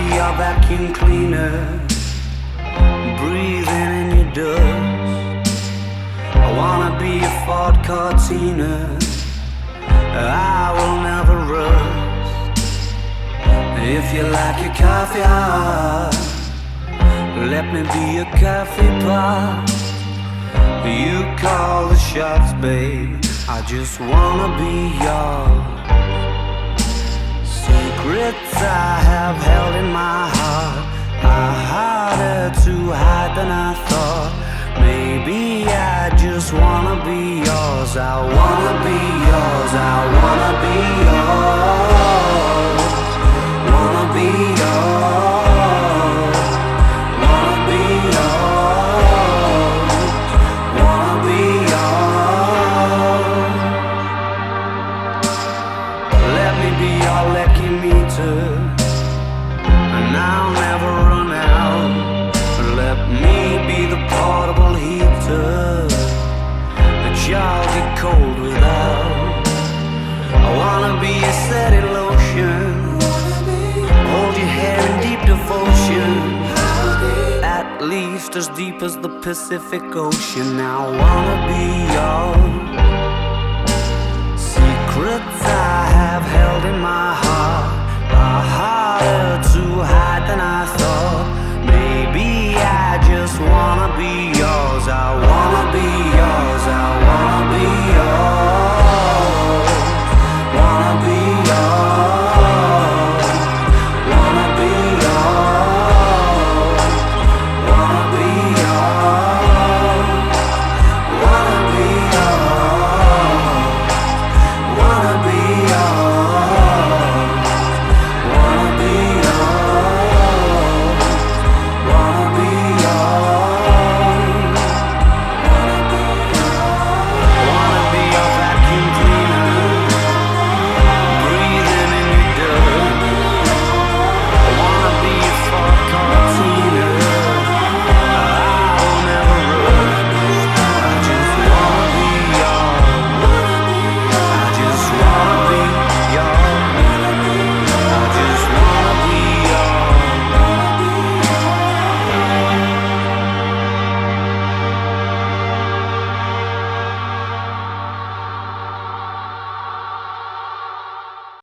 be your vacuum cleaner, breathing in your dust. I wanna be a Ford Cortina, I will never rust. If you like your coffee hot, let me be a coffee pot. You call the shots, babe, I just wanna be yours. Secrets I have held in my heart are harder to hide than I thought. Maybe I just wanna be yours. I wanna be yours. I wanna be yours. Wanna be yours. Wanna be yours. Wanna be yours. Let me be your lucky meter, and I'll never run out. Let me be the portable heater that y'all get cold without. I wanna be a steady lotion, hold your hair in deep devotion, at least as deep as the Pacific Ocean. I wanna be yours. Secrets I have